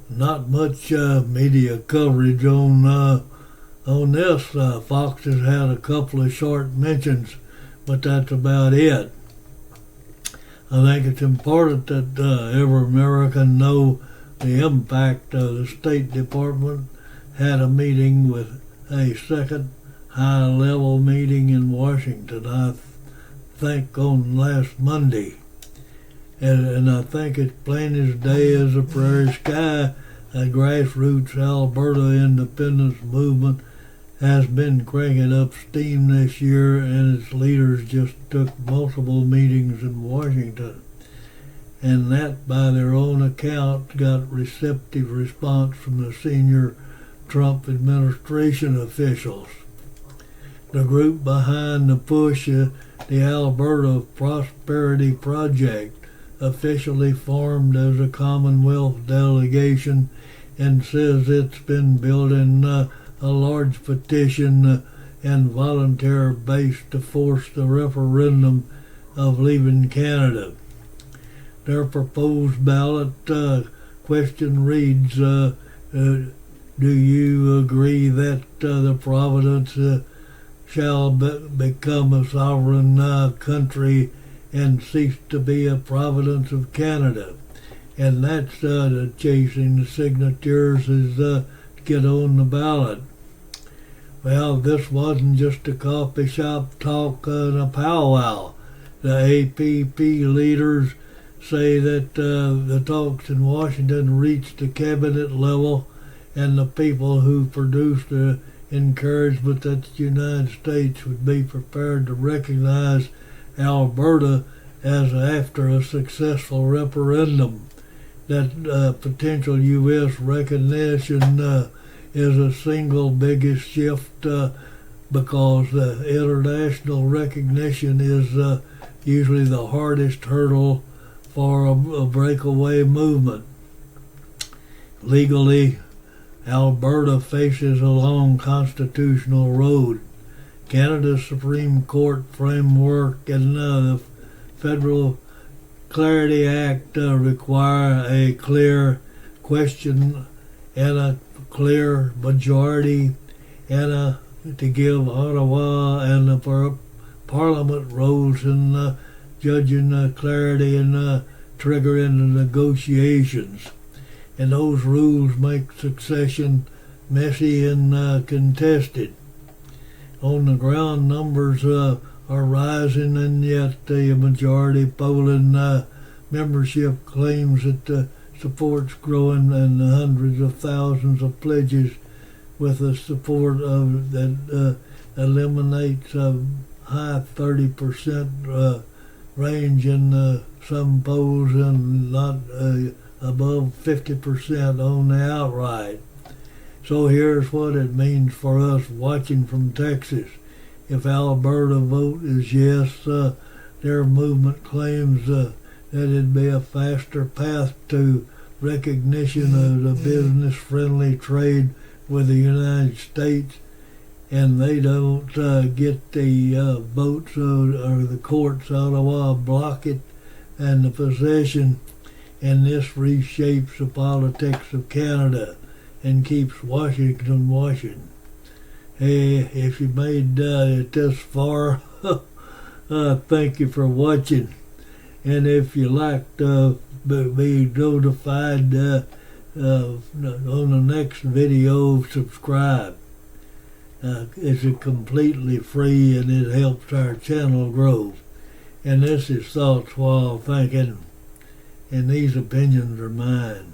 not much media coverage on this. Fox has had a couple of short mentions, but that's about it. I think it's important that every American know the impact. The State Department had a meeting with a second high-level meeting in Washington, I think on last Monday. And I think it's plain as day as a prairie sky. A grassroots Alberta independence movement has been cranking up steam this year, and its leaders just took multiple meetings in Washington. And that, by their own account, got receptive response from the senior Trump administration officials. The group behind the push, the Alberta Prosperity Project, officially formed as a Commonwealth delegation and says it's been building a large petition and volunteer base to force the referendum of leaving Canada. Their proposed ballot question reads, do you agree that the province shall become a sovereign country and cease to be a province of Canada? And that's the chasing the signatures is to get on the ballot. Well, this wasn't just a coffee shop talk and a powwow. The APP leaders say that the talks in Washington reached the cabinet level, and the people who produced the encouragement that the United States would be prepared to recognize Alberta as after a successful referendum. That potential U.S. recognition is a single biggest shift because international recognition is usually the hardest hurdle for a breakaway movement. Legally, Alberta faces a long constitutional road. Canada's Supreme Court framework and the Federal Clarity Act require a clear question and a clear majority and to give Ottawa and the Parliament roles in judging clarity and triggering the negotiations. And those rules make succession messy and contested. On the ground, numbers are rising, and yet the majority polling membership claims that support's growing, and hundreds of thousands of pledges with the support of that eliminates a high 30% range in some polls and not above 50% on the outright. So here's what it means for us watching from Texas. If Alberta vote is yes, their movement claims that it'd be a faster path to recognition of the business-friendly trade with the United States, and they don't get the votes or the courts Ottawa block it and the possession, and this reshapes the politics of Canada and keeps Washington Washington. Hey, if you made it this far, thank you for watching. And if you like to be notified on the next video, subscribe. It's completely free and it helps our channel grow. And this is Thoughts While Thinking, and these opinions are mine.